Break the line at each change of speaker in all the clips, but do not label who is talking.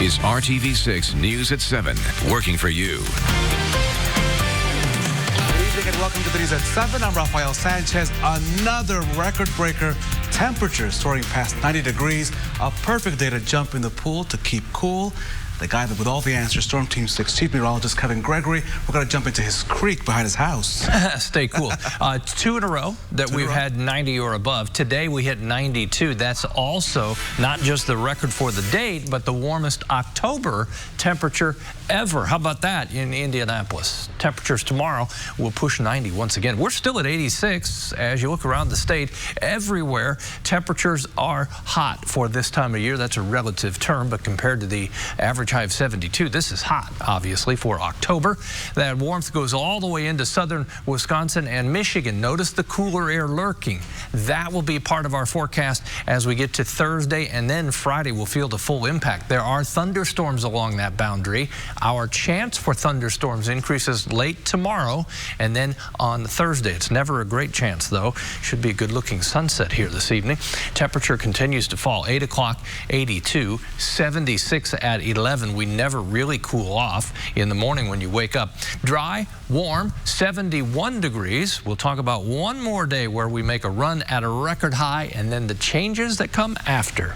is RTV6 News at 7, working for you.
Good evening and welcome to the News at 7. I'm Rafael Sanchez. Another record breaker. Temperatures soaring past 90 degrees. A perfect day to jump in the pool to keep cool. The guy with all the answers, Storm Team 6 Chief Meteorologist Kevin Gregory. We're going to jump into his creek behind his house.
Stay cool. 2 in a row that we've had 90 or above. Today we hit 92. That's also not just the record for the date, but the warmest October temperature ever. How about that in Indianapolis? Temperatures tomorrow will push 90 once again. We're still at 86 as you look around the state. Everywhere temperatures are hot for this time of year. That's a relative term, but compared to the average high of 72, this is hot, obviously, for October. That warmth goes all the way into southern Wisconsin and Michigan. Notice the cooler air lurking. That will be part of our forecast as we get to Thursday, and then Friday we'll feel the full impact. There are thunderstorms along that boundary. Our chance for thunderstorms increases late tomorrow and then on Thursday. It's never a great chance, though. Should be a good-looking sunset here this evening. Temperature continues to fall. 8 o'clock, 82, 76 at 11. We never really cool off in the morning when you wake up. Dry, warm, 71 degrees. We'll talk about one more day where we make a run at a record high and then the changes that come after.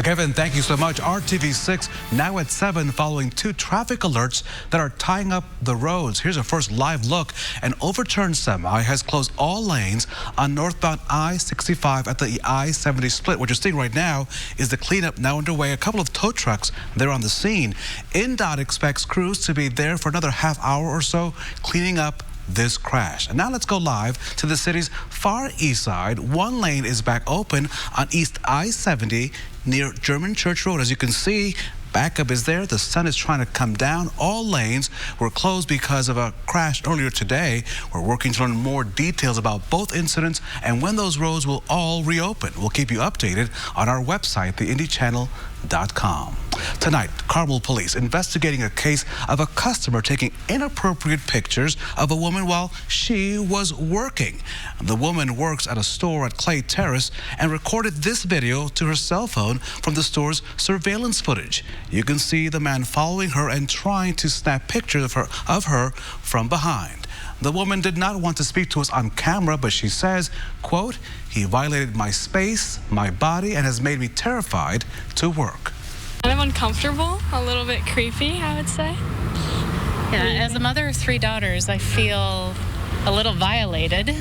Kevin, thank you so much. RTV6 now at 7 following 2 traffic alerts that are tying up the roads. Here's a first live look. An overturned semi has closed all lanes on northbound I-65 at the I-70 split. What you're seeing right now is the cleanup now underway. A couple of tow trucks, they're on the scene. INDOT expects crews to be there for another half hour or so cleaning up this crash. And now let's go live to the city's far east side. One lane is back open on East I-70 near German Church Road. As you can see, backup is there. The sun is trying to come down. All lanes were closed because of a crash earlier today. We're working to learn more details about both incidents and when those roads will all reopen. We'll keep you updated on our website, theindychannel.com. Tonight, Carmel police investigating a case of a customer taking inappropriate pictures of a woman while she was working. The woman works at a store at Clay Terrace and recorded this video to her cell phone from the store's surveillance footage. You can see the man following her and trying to snap pictures of her from behind. The woman did not want to speak to us on camera, but she says, quote, "He violated my space, my body, and has made me terrified to work."
Kind of uncomfortable, a little bit creepy, I would say.
Yeah, as a mother of 3 daughters, I feel a little violated.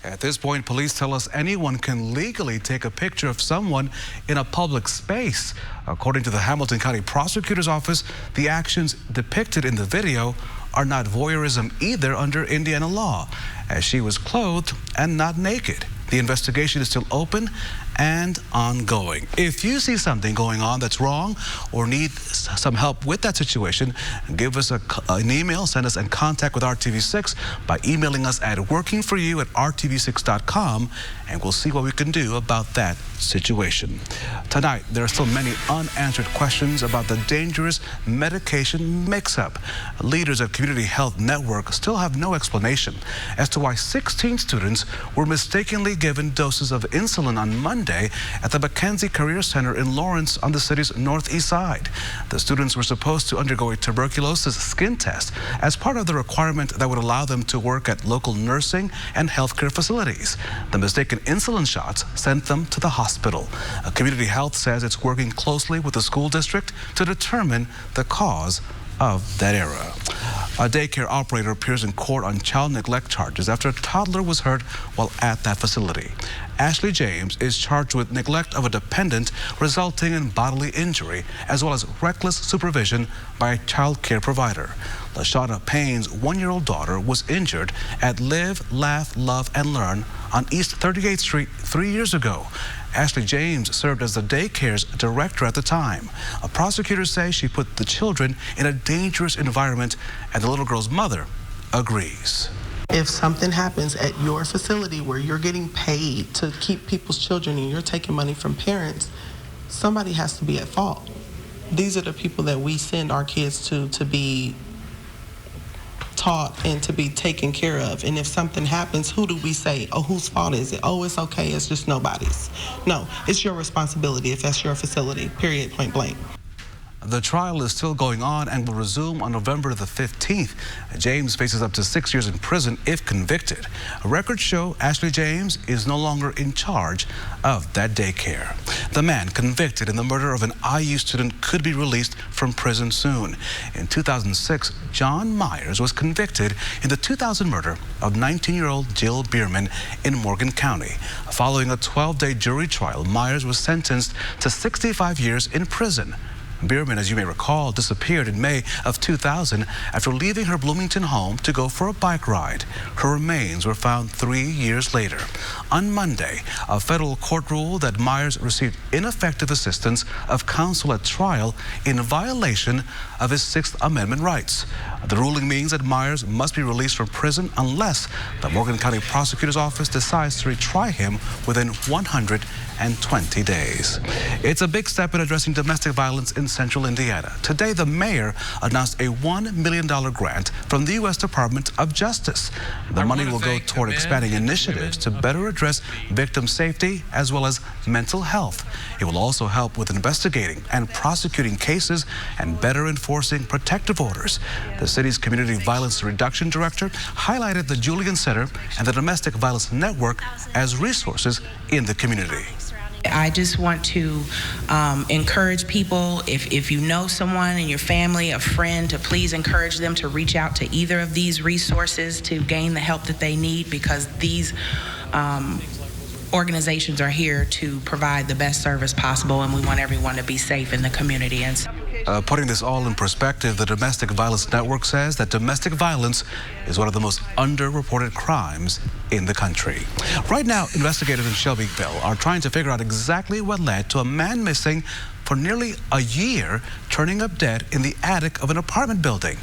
At this point, police tell us anyone can legally take a picture of someone in a public space. According to the Hamilton County Prosecutor's Office, the actions depicted in the video are not voyeurism either under Indiana law, as she was clothed and not naked. The investigation is still open and ongoing. If you see something going on that's wrong or need some help with that situation, give us an email, send us in contact with RTV6 by emailing us at workingforyou@rtv6.com, and we'll see what we can do about that situation. Tonight, there are still many unanswered questions about the dangerous medication mix-up. Leaders at Community Health Network still have no explanation as to why 16 students were mistakenly given doses of insulin on Monday at the McKenzie Career Center in Lawrence on the city's northeast side. The students were supposed to undergo a tuberculosis skin test as part of the requirement that would allow them to work at local nursing and healthcare facilities. The mistaken insulin shots sent them to the hospital. Community Health says it's working closely with the school district to determine the cause of that error. A daycare operator appears in court on child neglect charges after a toddler was hurt while at that facility. Ashley James is charged with neglect of a dependent resulting in bodily injury, as well as reckless supervision by a child care provider. LaShawna Payne's 1-year-old daughter was injured at Live, Laugh, Love, and Learn on East 38th Street 3 years ago. Ashley James served as the daycare's director at the time. Prosecutors say she put the children in a dangerous environment, and the little girl's mother agrees.
If something happens at your facility where you're getting paid to keep people's children and you're taking money from parents, somebody has to be at fault. These are the people that we send our kids to be taught and to be taken care of. And if something happens, who do we say, oh, whose fault is it? Oh, it's okay, it's just nobody's. No, it's your responsibility if that's your facility, period, point blank.
The trial is still going on and will resume on November the 15th. James faces up to 6 years in prison if convicted. Records show Ashley James is no longer in charge of that daycare. The man convicted in the murder of an IU student could be released from prison soon. In 2006, John Myers was convicted in the 2000 murder of 19-year-old Jill Bierman in Morgan County. Following a 12-day jury trial, Myers was sentenced to 65 years in prison. Bierman, as you may recall, disappeared in May of 2000 after leaving her Bloomington home to go for a bike ride. Her remains were found 3 years later. On Monday, a federal court ruled that Myers received ineffective assistance of counsel at trial in violation of his Sixth Amendment rights. The ruling means that Myers must be released from prison unless the Morgan County Prosecutor's Office decides to retry him within 120 days. It's a big step in addressing domestic violence in central Indiana. Today, the mayor announced a $1 million grant from the U.S. Department of Justice. The money will go toward expanding initiatives to better address victim safety as well as mental health. It will also help with investigating and prosecuting cases and better enforcing protective orders. The city's Community Violence Reduction Director highlighted the Julian Center and the Domestic Violence Network as resources in the community.
I just want to encourage people, if you know someone in your family, a friend, to please encourage them to reach out to either of these resources to gain the help that they need, because these organizations are here to provide the best service possible, and we want everyone to be safe in the community. And
putting this all in perspective, the Domestic Violence Network says that domestic violence is one of the most underreported crimes in the country. Right now, investigators in Shelbyville are trying to figure out exactly what led to a man missing for nearly a year, turning up dead in the attic of an apartment building.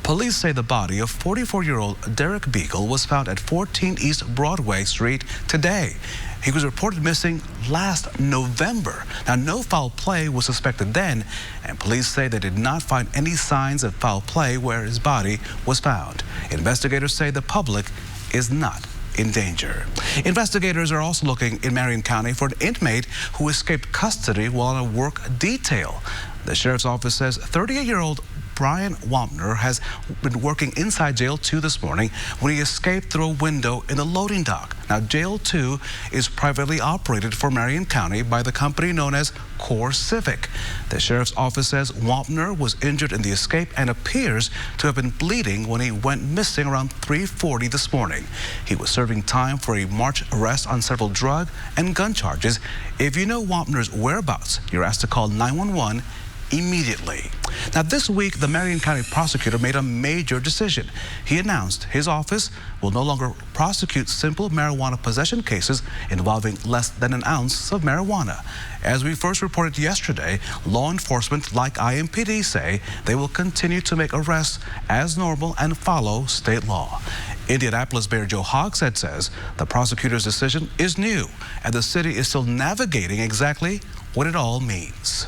Police say the body of 44-year-old Derek Beagle was found at 14 East Broadway Street today. He was reported missing last November. Now, no foul play was suspected then, and police say they did not find any signs of foul play where his body was found. Investigators say the public is not in danger. Investigators are also looking in Marion County for an inmate who escaped custody while on a work detail. The sheriff's office says 38-year-old Brian Wampner has been working inside Jail 2 this morning when he escaped through a window in the loading dock. Now, Jail 2 is privately operated for Marion County by the company known as Core Civic. The sheriff's office says Wampner was injured in the escape and appears to have been bleeding when he went missing around 3:40 this morning. He was serving time for a March arrest on several drug and gun charges. If you know Wampner's whereabouts, you're asked to call 911 immediately. Now, this week, the Marion County prosecutor made a major decision. He announced his office will no longer prosecute simple marijuana possession cases involving less than an ounce of marijuana. As we first reported yesterday, law enforcement like IMPD say they will continue to make arrests as normal and follow state law. Indianapolis Mayor Joe Hogshead says the prosecutor's decision is new and the city is still navigating exactly what it all means.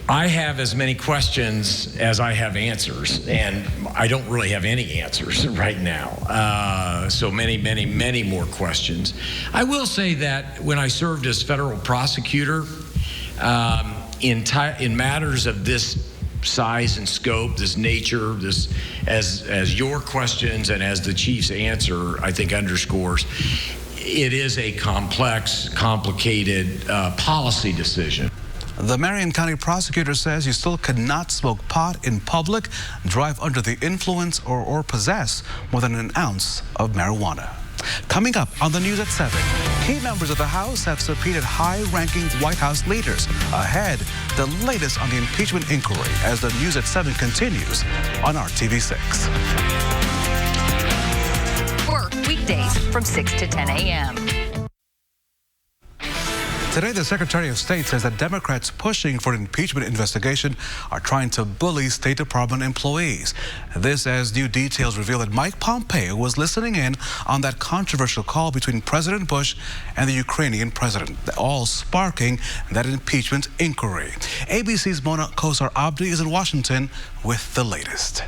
I have as many questions as I have answers, and I don't really have any answers right now. So many more questions. I will say that when I served as federal prosecutor, in matters of this size and scope, this nature, this as your questions and as the chief's answer, I think underscores, it is a complex, complicated policy decision.
The Marion County prosecutor says you still cannot smoke pot in public, drive under the influence, or possess more than an ounce of marijuana. Coming up on the news at 7, key members of the House have subpoenaed high-ranking White House leaders. Ahead, the latest on the impeachment inquiry as the news at 7 continues on RTV6.
Work weekdays from 6 to 10 a.m.
Today, the Secretary of State says that Democrats pushing for an impeachment investigation are trying to bully State Department employees. This as new details reveal that Mike Pompeo was listening in on that controversial call between President Bush and the Ukrainian president, all sparking that impeachment inquiry. ABC's Mona Kosar Abdi is in Washington with the latest.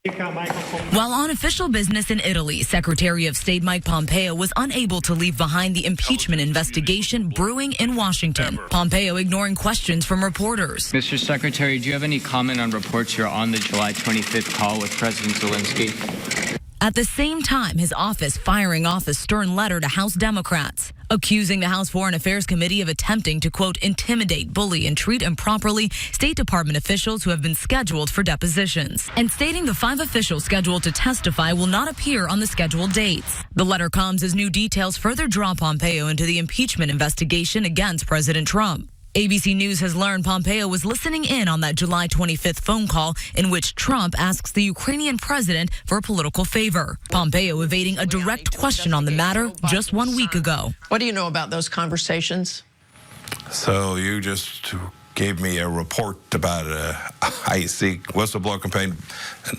While on official business in Italy, Secretary of State Mike Pompeo was unable to leave behind the impeachment investigation brewing in Washington. Pompeo ignoring questions from reporters.
Mr. Secretary, do you have any comment on reports you're on the July 25th call with President Zelensky?
At the same time, his office firing off a stern letter to House Democrats, accusing the House Foreign Affairs Committee of attempting to, quote, intimidate, bully, and treat improperly State Department officials who have been scheduled for depositions, and stating the 5 officials scheduled to testify will not appear on the scheduled dates. The letter comes as new details further draw Pompeo into the impeachment investigation against President Trump. ABC News has learned Pompeo was listening in on that July 25th phone call in which Trump asks the Ukrainian president for a political favor. Pompeo evading a direct question on the matter just 1 week ago.
What do you know about those conversations?
So you just gave me a report about a IC whistleblower campaign,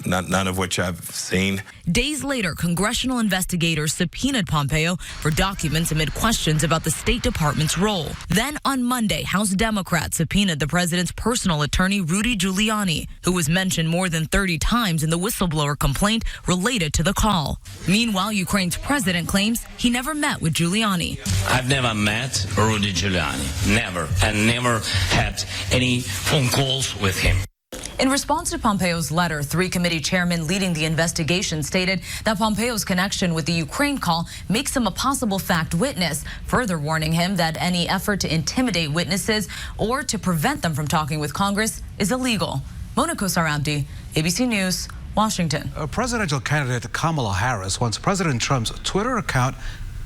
none of which I've seen.
Days later, congressional investigators subpoenaed Pompeo for documents amid questions about the State Department's role. Then on Monday, House Democrats subpoenaed the president's personal attorney, Rudy Giuliani, who was mentioned more than 30 times in the whistleblower complaint related to the call. Meanwhile, Ukraine's president claims he never met with Giuliani.
I've never met Rudy Giuliani, never, and never had any phone calls with him.
In response to Pompeo's letter, 3 committee chairmen leading the investigation stated that Pompeo's connection with the Ukraine call makes him a possible fact witness, further warning him that any effort to intimidate witnesses or to prevent them from talking with Congress is illegal. Mona Kosarabdi, ABC News, Washington.
Presidential candidate Kamala Harris wants President Trump's Twitter account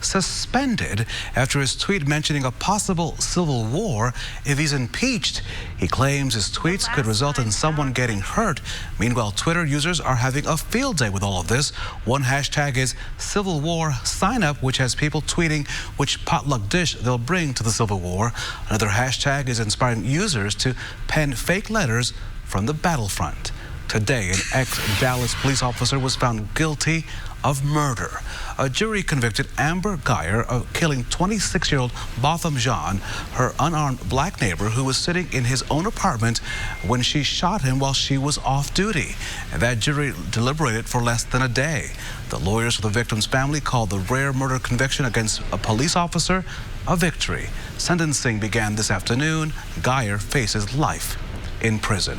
suspended after his tweet mentioning a possible civil war if he's impeached. He claims his tweets could result in someone getting hurt. Meanwhile, Twitter users are having a field day with all of this. One hashtag is Civil War Sign Up, which has people tweeting which potluck dish they'll bring to the Civil War. Another hashtag is inspiring users to pen fake letters from the battlefront. Today, an ex-Dallas police officer was found guilty of murder. A jury convicted Amber Geyer of killing 26-year-old Botham Jean, her unarmed black neighbor who was sitting in his own apartment when she shot him while she was off duty. And that jury deliberated for less than a day. The lawyers for the victim's family called the rare murder conviction against a police officer a victory. Sentencing began this afternoon. Geyer faces life in prison.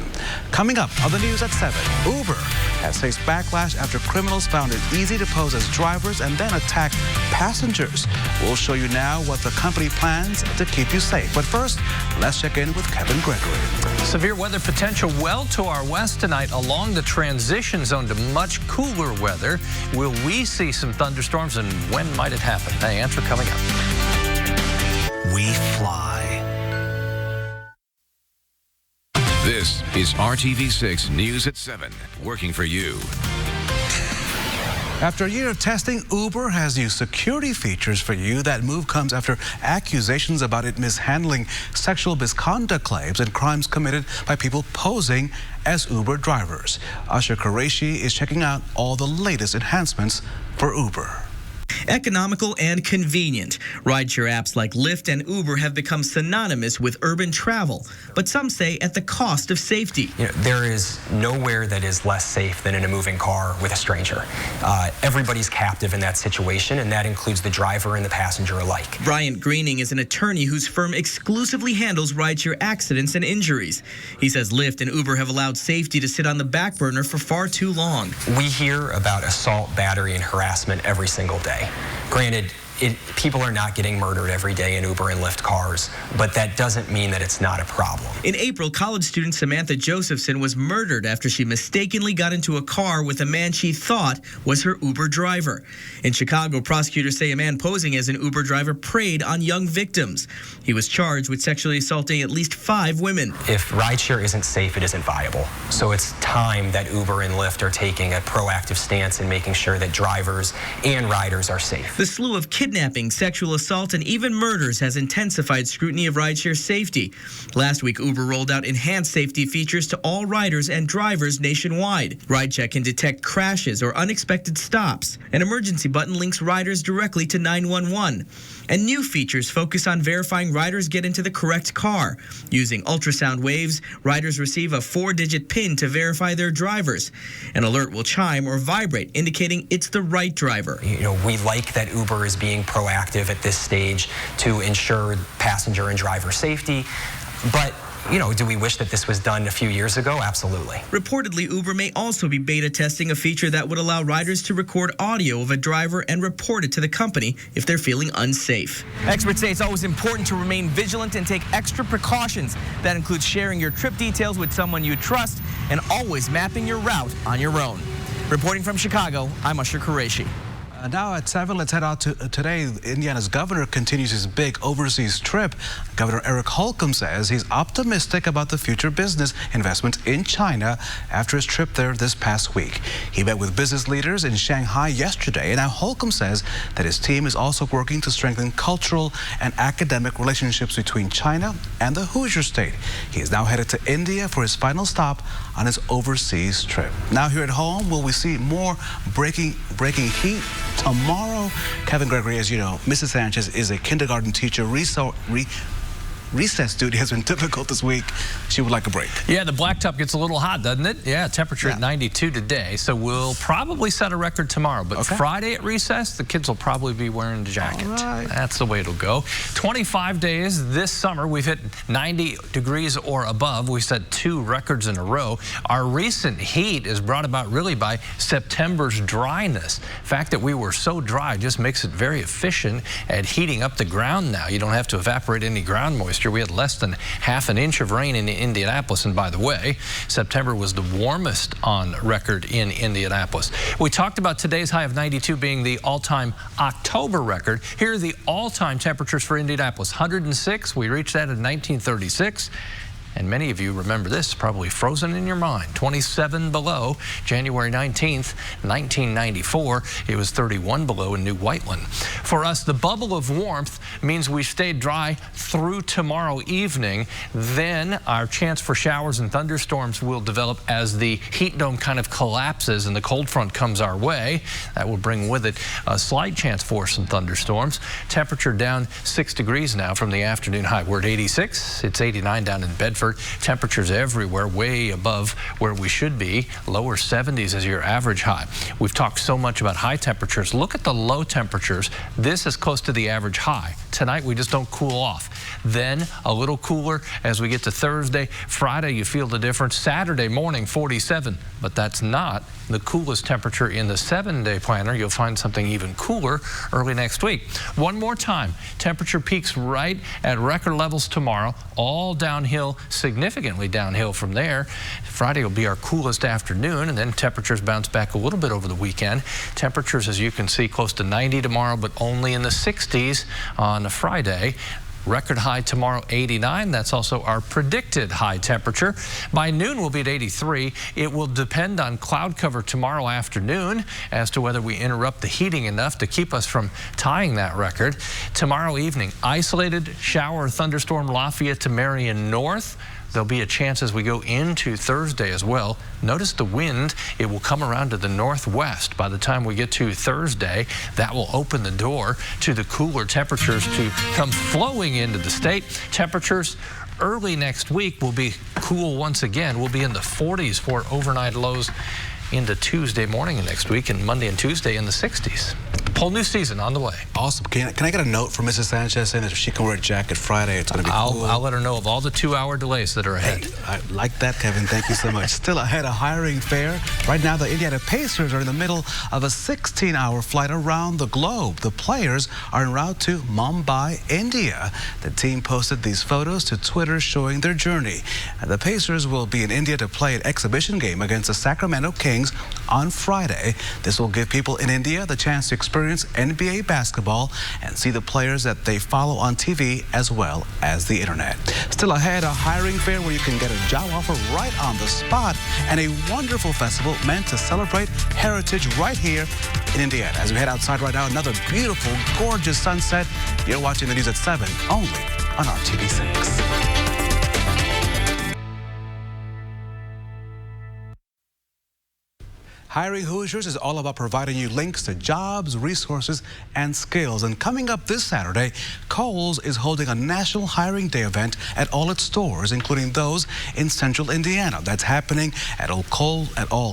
Coming up on the news at 7, Uber has faced backlash after criminals found it easy to pose as drivers and then attack passengers. We'll show you now what the company plans to keep you safe. But first, let's check in with Kevin Gregory.
Severe weather potential well to our west tonight along the transition zone to much cooler weather. Will we see some thunderstorms, and when might it happen? The answer coming up.
We fly.
This is RTV6 News at 7, working for you.
After a year of testing, Uber has new security features for you. That move comes after accusations about it mishandling sexual misconduct claims and crimes committed by people posing as Uber drivers. Asher Qureshi is checking out all the latest enhancements for Uber.
Economical and convenient. Rideshare apps like Lyft and Uber have become synonymous with urban travel, but some say at the cost of safety.
There is nowhere that is less safe than in a moving car with a stranger. Everybody's captive in that situation, and that includes the driver and the passenger alike.
Bryant Greening is an attorney whose firm exclusively handles rideshare accidents and injuries. He says Lyft and Uber have allowed safety to sit on the back burner for far too long.
We hear about assault, battery, and harassment every single day. Granted, people are not getting murdered every day in Uber and Lyft cars, but that doesn't mean that it's not a problem.
In April, college student Samantha Josephson was murdered after she mistakenly got into a car with a man she thought was her Uber driver. In Chicago, prosecutors say a man posing as an Uber driver preyed on young victims. He was charged with sexually assaulting at least 5 women.
If rideshare isn't safe, it isn't viable. So it's time that Uber and Lyft are taking a proactive stance in making sure that drivers and riders are safe.
The slew of kidnapping, sexual assault, and even murders has intensified scrutiny of rideshare safety. Last week, Uber rolled out enhanced safety features to all riders and drivers nationwide. RideCheck can detect crashes or unexpected stops. An emergency button links riders directly to 911. And new features focus on verifying riders get into the correct car. Using ultrasound waves, riders receive a 4-digit PIN to verify their drivers. An alert will chime or vibrate, indicating it's the right driver.
We like that Uber is being proactive at this stage to ensure passenger and driver safety, but do we wish that this was done a few years ago? Absolutely.
Reportedly, Uber may also be beta testing a feature that would allow riders to record audio of a driver and report it to the company if they're feeling unsafe.
Experts say it's always important to remain vigilant and take extra precautions. That includes sharing your trip details with someone you trust and always mapping your route on your own. Reporting from Chicago, I'm Usher Qureshi.
Now at 7, let's head out to today. Indiana's governor continues his big overseas trip. Governor Eric Holcomb says he's optimistic about the future business investments in China after his trip there this past week. He met with business leaders in Shanghai yesterday, and now Holcomb says that his team is also working to strengthen cultural and academic relationships between China and the Hoosier state. He is now headed to India for his final stop on his overseas trip. Now here at home, will we see more breaking heat? Tomorrow, Kevin Gregory, as you know, Mrs. Sanchez is a kindergarten teacher. Recess duty has been difficult this week. She would like a break.
Yeah, the blacktop gets a little hot, doesn't it? Yeah, temperature at 92 today, so we'll probably set a record tomorrow. But Friday at recess, the kids will probably be wearing the jacket. Right. That's the way it'll go. 25 days this summer. We've hit 90 degrees or above. We set 2 records in a row. Our recent heat is brought about really by September's dryness. The fact that we were so dry just makes it very efficient at heating up the ground now. You don't have to evaporate any ground moisture. We had less than half an inch of rain in Indianapolis, and by the way, September was the warmest on record in Indianapolis. We talked about today's high of 92 being the all-time October record. Here are the all-time temperatures for Indianapolis. 106, we reached that in 1936. And many of you remember this, probably frozen in your mind. 27 below, January 19th, 1994. It was 31 below in New Whiteland. For us, the bubble of warmth means we stayed dry through tomorrow evening. Then our chance for showers and thunderstorms will develop as the heat dome kind of collapses and the cold front comes our way. That will bring with it a slight chance for some thunderstorms. Temperature down 6 degrees now from the afternoon high. We're at 86. It's 89 down in Bedford. Temperatures everywhere way above where we should be. Lower 70s as your average high. We've talked so much about high temperatures. Look at the low temperatures. This is close to the average high. Tonight we just don't cool off. Then a little cooler as we get to Thursday. Friday you feel the difference. Saturday morning 47, but that's not the coolest temperature in the 7-day planner. You'll find something even cooler early next week. One more time, temperature peaks right at record levels tomorrow, all downhill, significantly downhill from there. Friday will be our coolest afternoon, and then temperatures bounce back a little bit over the weekend. Temperatures, as you can see, close to 90 tomorrow, but only in the 60s on Friday. Record high tomorrow, 89. That's also our predicted high temperature. By noon, we'll be at 83. It will depend on cloud cover tomorrow afternoon as to whether we interrupt the heating enough to keep us from tying that record. Tomorrow evening, isolated shower or thunderstorm Lafayette to Marion North. There'll be a chance as we go into Thursday as well. Notice the wind. It will come around to the northwest by the time we get to Thursday. That will open the door to the cooler temperatures to come flowing into the state. Temperatures early next week will be cool once again. We'll be in the 40s for overnight lows into Tuesday morning of next week, and Monday and Tuesday in the 60s. Whole new season on the way.
Awesome. Can I get a note from Mrs. Sanchez saying that if she can wear a jacket Friday, it's going to be cool?
I'll let her know of all the 2-hour delays that are ahead.
Hey, I like that, Kevin. Thank you so much. Still ahead, a hiring fair. Right now, the Indiana Pacers are in the middle of a 16-hour flight around the globe. The players are en route to Mumbai, India. The team posted these photos to Twitter showing their journey. The Pacers will be in India to play an exhibition game against the Sacramento Kings on Friday. This will give people in India the chance to experience experience NBA basketball and see the players that they follow on TV as well as the internet. Still ahead, a hiring fair where you can get a job offer right on the spot, and a wonderful festival meant to celebrate heritage right here in Indiana. As we head outside right now, another beautiful, gorgeous sunset. You're watching the news at 7 only on RTV6. Hiring Hoosiers is all about providing you links to jobs, resources, and skills. And coming up this Saturday, Kohl's is holding a National Hiring Day event at all its stores, including those in central Indiana. That's happening at all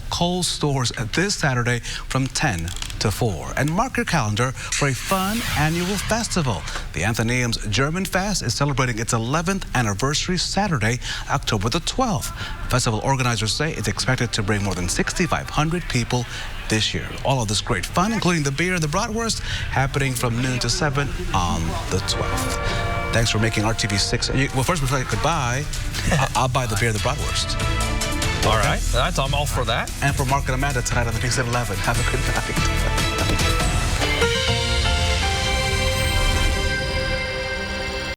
Kohl's stores this Saturday from 10 to 4. And mark your calendar for a fun annual festival. The Athenaeum's German Fest is celebrating its 11th anniversary Saturday, October the 12th. Festival organizers say it's expected to bring more than 6,500 people this year. All of this great fun, including the beer and the bratwurst, happening from noon to 7 on the 12th. Thanks for making RTV6. Well, first, before I say goodbye, I'll buy the beer and the bratwurst.
All right. I'm all for that.
And for Mark and Amanda tonight on the News at 11. Have a good night.